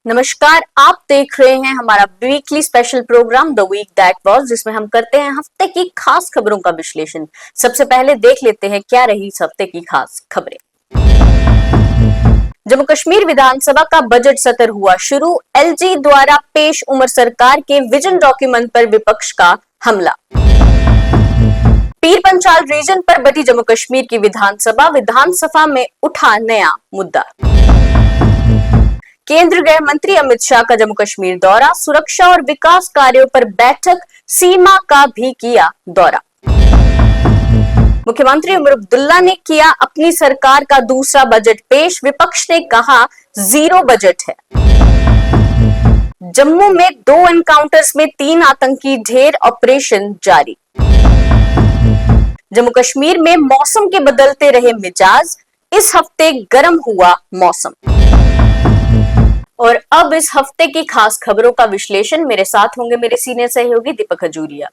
नमस्कार, आप देख रहे हैं हमारा weekly special program the week that was, जिसमें हम करते हैं हफ्ते की खास खबरों का विश्लेषण। सबसे पहले देख लेते हैं क्या रही इस हफ्ते की खास खबरें। जम्मू कश्मीर विधानसभा का बजट सत्र हुआ शुरू। एलजी द्वारा पेश उमर सरकार के विजन डॉक्यूमेंट पर विपक्ष का हमला। पीर पंचाल रीजन पर बटी जम्मू कश्मीर की विधानसभा में उठा नया मुद्दा। केंद्रीय गृह मंत्री अमित शाह का जम्मू कश्मीर दौरा। सुरक्षा और विकास कार्यों पर बैठक। सीमा का भी किया दौरा। मुख्यमंत्री उमर अब्दुल्ला ने किया अपनी सरकार का दूसरा बजट पेश। विपक्ष ने कहा जीरो बजट है। जम्मू में 2 एनकाउंटर्स में 3 आतंकी ढेर। ऑपरेशन जारी। जम्मू कश्मीर में मौसम के बदलते रहे मिजाज। इस हफ्ते गर्म हुआ मौसम। और अब इस हफ्ते की खास खबरों का विश्लेषण मेरे साथ होंगे मेरे सीनियर सहयोगी दीपक खजूरिया।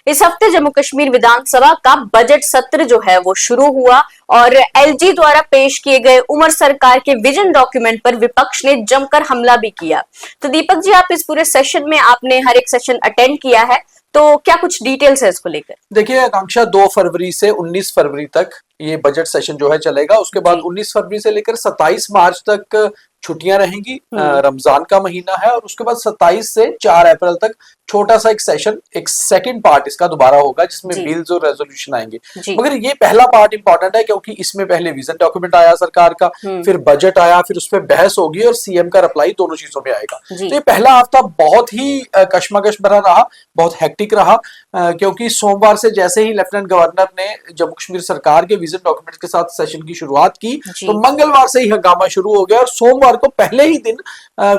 इस हफ्ते जम्मू कश्मीर विधानसभा का बजट सत्र जो है वो शुरू हुआ और एलजी द्वारा पेश किए गए उमर सरकार के विजन डॉक्यूमेंट पर विपक्ष ने जमकर हमला भी किया। तो दीपक जी, आप इस पूरे सेशन में आपने हर एक सेशन अटेंड किया है, तो क्या कुछ डिटेल्स है इसको लेकर? देखिए आकांक्षा, 2 फरवरी से 19 फरवरी तक ये बजट सेशन जो है चलेगा। उसके बाद 19 फरवरी से लेकर 27 मार्च तक छुट्टियां रहेंगी। रमजान का महीना है और उसके बाद 27 से 4 अप्रैल तक छोटा सा एक सेशन, एक सेकंड पार्ट इसका दोबारा होगा जिसमें बिल्स और रेजोल्यूशन आएंगे। मगर ये पहला पार्ट इंपॉर्टेंट है क्योंकि इसमें पहले विजन डॉक्यूमेंट आया सरकार का, फिर बजट आया, फिर उस पर बहस होगी और सीएम का रिप्लाई दोनों चीजों में आएगा। तो ये पहला हफ्ता बहुत ही कश्मकश भरा रहा, बहुत हेक्टिक रहा, क्योंकि सोमवार से जैसे ही लेफ्टिनेंट गवर्नर ने जम्मू कश्मीर सरकार के विजन डॉक्यूमेंट के साथ सेशन की शुरुआत की तो मंगलवार से ही हंगामा शुरू हो गया और सोमवार को पहले ही दिन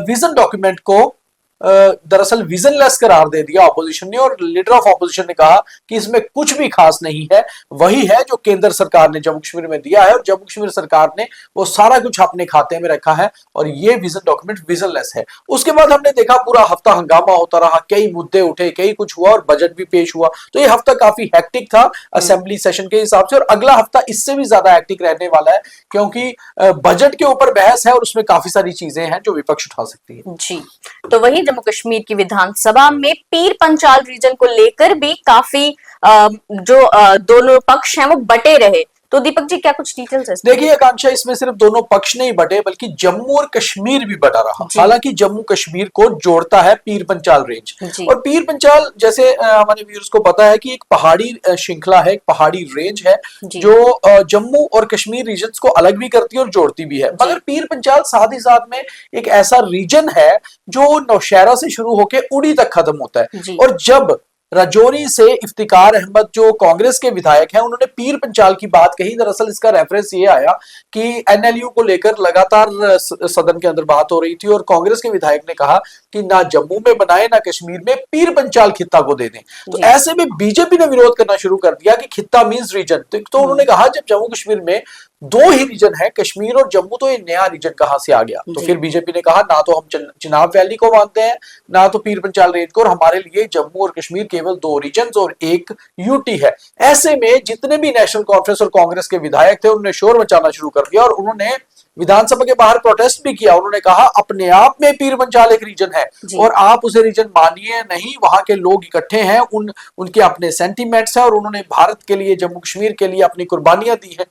विजन डॉक्यूमेंट को दरअसल विजनलेस करार दे दिया ऑपोजिशन ने और लीडर ऑफ ऑपोजिशन ने कहा कि इसमें कुछ भी खास नहीं है, वही है जो केंद्र सरकार ने जम्मू कश्मीर में दिया है और जम्मू कश्मीर सरकार ने वो सारा कुछ अपने खाते में रखा है और ये विजन डॉक्यूमेंट विजनलेस है। उसके बाद हमने देखा पूरा हफ्ता हंगामा होता रहा, कई मुद्दे उठे, कई कुछ हुआ और बजट भी पेश हुआ। तो ये हफ्ता काफी हेक्टिक था असेंबली सेशन के हिसाब से और अगला हफ्ता इससे भी ज्यादा हेक्टिक रहने वाला है क्योंकि बजट के ऊपर बहस है और उसमें काफी सारी चीजें हैं जो विपक्ष उठा सकती है। जी, तो वही जम्मू कश्मीर की विधानसभा में पीर पंचाल रीजन को लेकर भी काफी दोनों पक्ष हैं वो बटे रहे। तो दीपक जी, क्या कुछ डिटेल्स है? देखिए आकांक्षा, इसमें सिर्फ दोनों पक्ष नहीं बटे बल्कि जम्मू और कश्मीर भी बटा रहा। हालांकि जम्मू कश्मीर को जोड़ता है पीर पंचाल रेंज और पीर पंचाल जैसे हमारे व्यूअर्स को पता है कि एक पहाड़ी श्रृंखला है, एक पहाड़ी रेंज है जो जम्मू और कश्मीर रीजन्स को अलग भी करती है और जोड़ती भी है। मगर पीर पंचाल साथ ही साथ में एक ऐसा रीजन है जो नौशहरा से शुरू होकर उड़ी तक खत्म होता है और जब राजौरी से इफ्तिकार अहमद जो कांग्रेस के विधायक हैं उन्होंने पीर पंचाल की बात कही, दरअसल इसका रेफरेंस ये आया कि एनएलयू को लेकर लगातार सदन के अंदर बात हो रही थी और कांग्रेस के विधायक ने कहा कि ना जम्मू में बनाए ना कश्मीर में, पीर पंचाल खित्ता को दे दें। तो ऐसे में बीजेपी ने विरोध करना शुरू कर दिया कि खित्ता मींस रीजन। तो उन्होंने कहा जब जम्मू कश्मीर में 2 ही रीजन है, कश्मीर और जम्मू, तो ये नया रीजन कहां से आ गया? तो फिर बीजेपी ने कहा ना तो हम चिनाब वैली को मानते हैं ना तो पीर पंचाल रेंज को, और हमारे लिए जम्मू और कश्मीर केवल 2 रीजन और एक यूटी है। ऐसे में जितने भी नेशनल कॉन्फ्रेंस और कांग्रेस के विधायक थे उन्होंने शोर मचाना शुरू कर दिया और उन्होंने विधानसभा के बाहर प्रोटेस्ट भी किया। उन्होंने कहा अपने आप में पीर पंचाल एक रीजन है और आप उसे रीजन मानिए नहीं, वहां के लोग इकट्ठे हैं, उनके अपने सेंटीमेंट्स हैं और उन्होंने भारत के लिए, जम्मू कश्मीर के लिए अपनी कुर्बानियां दी हैं।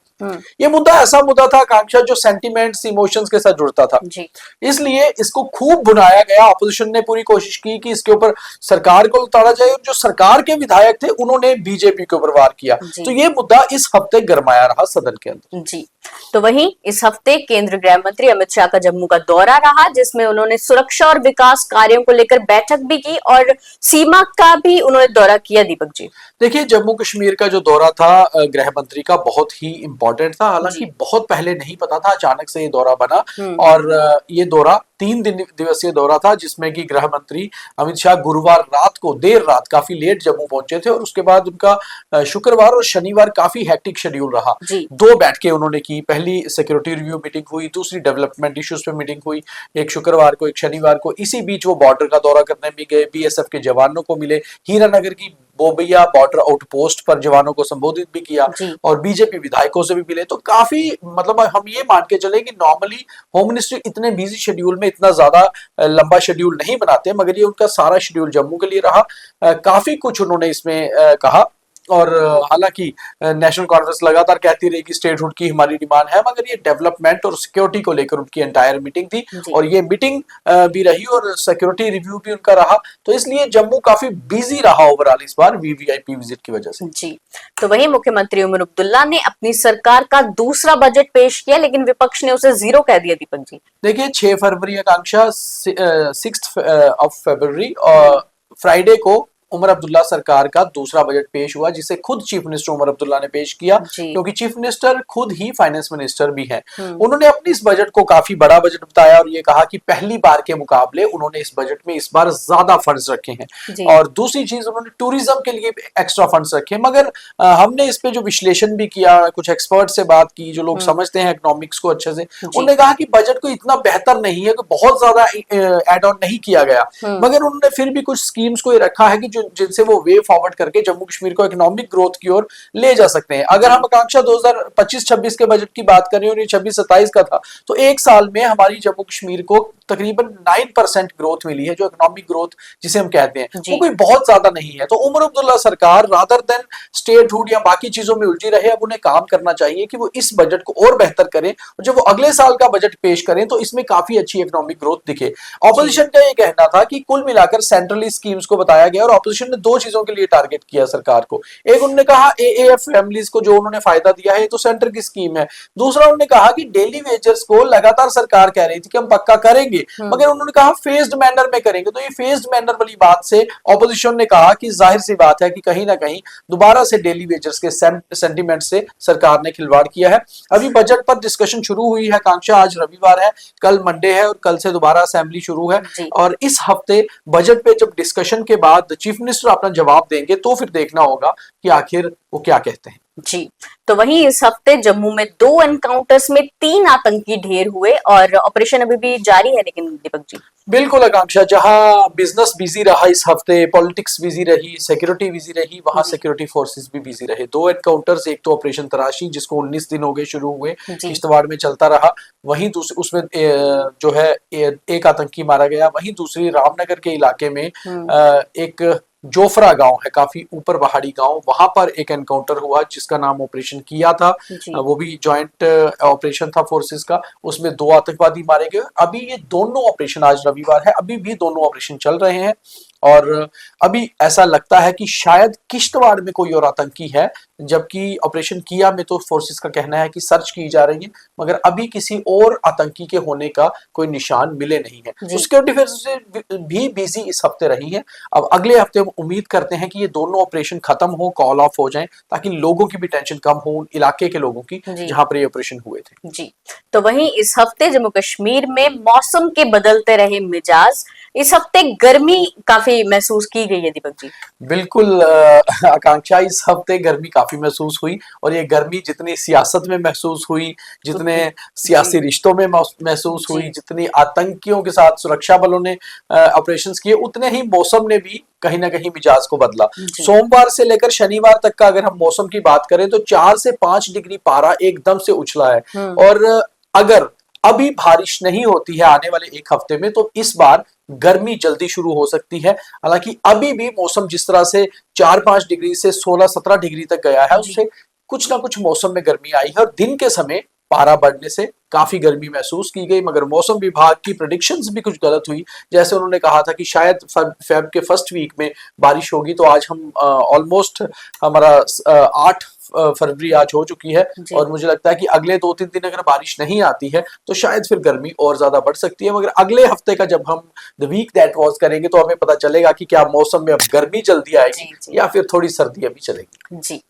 ये मुद्दा ऐसा मुद्दा था आकांक्षा जो सेंटीमेंट्स, इमोशंस के साथ जुड़ता था, इसलिए इसको खूब भुनाया गया। ऑपोजिशन ने पूरी कोशिश की कि इसके ऊपर सरकार को उतारा जाए और जो सरकार के विधायक थे उन्होंने बीजेपी के ऊपर वार किया। तो ये मुद्दा इस हफ्ते गरमाया रहा सदन के अंदर। जी, तो वहीं इस हफ्ते केंद्रीय गृह मंत्री अमित शाह का जम्मू का दौरा रहा जिसमें उन्होंने सुरक्षा और विकास कार्यों को लेकर बैठक भी की और सीमा का भी उन्होंने दौरा किया। दीपक जी, देखिए जम्मू कश्मीर का जो दौरा था गृह मंत्री का बहुत ही इंपॉर्टेंट था। हालांकि बहुत पहले नहीं पता था, अचानक से ये दौरा बना और ये दौरा 3 दिवसीय दौरा था जिसमें कि गृह मंत्री अमित शाह गुरुवार रात को देर रात काफी लेट जम्मू पहुंचे थे और उसके बाद उनका शुक्रवार और शनिवार काफी हेक्टिक शेड्यूल रहा। 2 बैठकें उन्होंने की, पहली सिक्योरिटी रिव्यू मीटिंग हुई, दूसरी डेवलपमेंट इश्यूज पे मीटिंग हुई, एक शुक्रवार को एक शनिवार को। इसी बीच वो बॉर्डर का दौरा करने भी गए, बीएसएफ के जवानों को मिले, हीरानगर की गोबिया बॉर्डर आउटपोस्ट पर जवानों को संबोधित भी किया जी। और बीजेपी विधायकों से भी मिले। तो काफी मतलब हम ये मान के चले कि नॉर्मली होम मिनिस्ट्री इतने बिजी शेड्यूल में इतना ज्यादा लंबा शेड्यूल नहीं बनाते, मगर ये उनका सारा शेड्यूल जम्मू के लिए रहा। काफी कुछ उन्होंने इसमें कहा और हालांकि नेशनल कॉन्फ्रेंस लगातार कहती रही कि स्टेटहुड की हमारी डिमांड है, मगर ये डेवलपमेंट और सिक्योरिटी को लेकर उनकी एंटायर मीटिंग थी और ये मीटिंग भी रही और सिक्योरिटी रिव्यू भी उनका रहा। तो इसलिए जम्मू काफी बिजी रहा ओवरऑल इस बार वीवीआईपी विजिट की वजह से। जी, तो वहीं मुख्यमंत्री उमर अब्दुल्ला ने अपनी सरकार का दूसरा बजट पेश किया, लेकिन विपक्ष ने उसे जीरो कह दिया। दीपक जी देखिए 6 फरवरी आकांक्षा 6 ऑफ फरवरी और फ्राइडे को उमर अब्दुल्ला सरकार का दूसरा बजट पेश हुआ, जिसे खुद चीफ मिनिस्टर उमर अब्दुल्ला ने पेश किया, क्योंकि चीफ मिनिस्टर खुद ही फाइनेंस मिनिस्टर भी हैं। उन्होंने अपनी इस बजट को काफी बड़ा बजट बताया और ये कहा कि पहली बार के मुकाबले उन्होंने इस बजट में इस बार ज्यादा फंड्स रखे हैं और दूसरी चीज उन्होंने टूरिज्म के लिए एक्स्ट्रा फंड्स रखे। मगर हमने इस पे जो विश्लेषण भी किया, कुछ एक्सपर्ट से बात की जो लोग समझते हैं इकोनॉमिक्स को अच्छे से, उन्होंने कहा कि बजट को इतना बेहतर नहीं है कि बहुत ज्यादा एड ऑन नहीं किया गया, मगर उन्होंने फिर भी कुछ स्कीम्स को रखा है कि जिनसे वो वे फॉरवर्ड करके जम्मू कश्मीर को इकोनॉमिक ग्रोथ की ओर ले जा सकते हैं। अगर हम आकांक्षा 2025-26 के बजट की बात करें और ये 26-27 का था, तो एक साल में हमारी जम्मू कश्मीर को तकरीबन 9% ग्रोथ मिली है, जो इकोनॉमिक ग्रोथ जिसे हम कहते हैं, वो कोई बहुत ज्यादा नहीं है। तो उमर अब्दुल्ला सरकार रादर देन स्टेटहुड या बाकी चीजों में उलझी रहे, अब उन्हें काम करना चाहिए कि वो इस बजट को और बेहतर करें और जब वो अगले साल का बजट पेश करें तो इसमें काफी अच्छी इकोनॉमिक ग्रोथ दिखे। ऑपोजिशन का ये कहना था कि कुल मिलाकर सेंट्रली स्कीम्स को बताया गया और ऑपोजिशन ने दो चीजों के लिए टारगेट किया सरकार को। एक उन्होंने कहा एएएफ फैमिलीज को जो उन्होंने फायदा दिया है तो सेंटर की स्कीम है। दूसरा उन्होंने कहा कि डेली वेजर्स को लगातार सरकार कह रही थी कि हम पक्का करेंगे, मगर उन्होंने कहा फेज्ड मैनर में करेंगे। तो ये फेज्ड मैनर वाली बात से ऑपोजिशन ने कहा कि जाहिर सी बात है कि कहीं ना कहीं दोबारा से डेली वेजर्स के सेंटीमेंट से सरकार ने खिलवाड़ किया है। अभी बजट पर डिस्कशन शुरू हुई है आकांक्षा, आज रविवार है, कल मंडे है और कल से दोबारा असेंबली शुरू है और इस हफ्ते बजट पे जब डिस्कशन के बाद चीफ मिनिस्टर अपना जवाब देंगे तो फिर देखना होगा कि आखिर वो क्या कहते हैं। जी, तो वहीं इस हफ्ते जम्मू में 2 एनकाउंटर्स में 3 आतंकी ढेर हुए और ऑपरेशन अभी भी जारी है। लेकिन दीपक जी बिल्कुल आकांक्षा, जहां बिजनेस बिजी रहा इस हफ्ते, पॉलिटिक्स बिजी रही, सिक्योरिटी बिजी रही, वहां सिक्योरिटी फोर्सेस भी बिजी रहे। 2 एनकाउंटर्स, एक तो ऑपरेशन तराशी जिसको 19 दिन हो गए शुरू हुए, किश्तवाड़ में चलता रहा, वहीं उसमें जो है एक आतंकी मारा गया। वहीं दूसरी रामनगर के इलाके में एक जोफरा गांव है, काफी ऊपर पहाड़ी गांव, वहां पर एक एनकाउंटर हुआ जिसका नाम ऑपरेशन किया था। वो भी जॉइंट ऑपरेशन था फोर्सेस का, उसमें 2 आतंकवादी मारे गए। अभी ये दोनों ऑपरेशन, आज रविवार है, अभी भी दोनों ऑपरेशन चल रहे हैं और अभी ऐसा लगता है कि शायद किश्तवाड़ में कोई और आतंकी है, जबकि ऑपरेशन किया में तो फोर्सेस का कहना है कि सर्च की जा रही है, मगर अभी किसी और आतंकी के होने का कोई निशान मिले नहीं है। सिक्योरिटी फोर्सेस भी बिजी इस हफ्ते रही है। अब अगले हफ्ते हम उम्मीद करते हैं कि ये दोनों ऑपरेशन खत्म हो, कॉल ऑफ हो जाएं, ताकि लोगों की भी टेंशन कम हो, इलाके के लोगों की जहां पर ये ऑपरेशन हुए थे। जी, तो वहीं इस हफ्ते जम्मू कश्मीर में मौसम के बदलते रहे मिजाज, इस हफ्ते गर्मी काफी महसूस की गई है। दीपक जी बिल्कुल आकांक्षा, इस हफ्ते गर्मी काफी महसूस हुई और ये गर्मी जितनी सियासत में महसूस हुई, जितने सियासी रिश्तों में महसूस हुई, जितनी आतंकियों के साथ सुरक्षा बलों ने ऑपरेशंस किए, उतने ही मौसम ने भी कहीं ना कहीं मिजाज को बदला। सोमवार से लेकर शनिवार तक का अगर हम मौसम की बात करें तो 4 से 5 डिग्री पारा एकदम से उछला है और अगर अभी बारिश नहीं होती है आने वाले एक हफ्ते में तो इस बार गर्मी जल्दी शुरू हो सकती है। हालांकि अभी भी मौसम जिस तरह से 4-5 डिग्री से 16-17 डिग्री तक गया है, उससे कुछ ना कुछ मौसम में गर्मी आई है और दिन के समय पारा बढ़ने से काफी गर्मी महसूस की गई। मगर मौसम विभाग की प्रेडिक्शंस भी कुछ गलत हुई, जैसे उन्होंने कहा था कि शायद फेब के फर्स्ट वीक में बारिश होगी, तो आज हम ऑलमोस्ट हमारा 8 फरवरी आज हो चुकी है और मुझे लगता है कि अगले 2-3 दिन अगर बारिश नहीं आती है तो शायद फिर गर्मी और ज्यादा बढ़ सकती है। मगर अगले हफ्ते का जब हम द वीक दैट वाज करेंगे तो हमें पता चलेगा कि क्या मौसम में अब गर्मी जल्दी आएगी या फिर थोड़ी सर्दी अभी चलेगी। जी,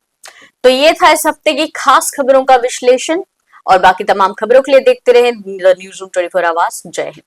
तो ये था इस हफ्ते की खास खबरों का विश्लेषण और बाकी तमाम खबरों के लिए देखते रहे न्यूज़ रूम 24 आवाज। जय हिंद।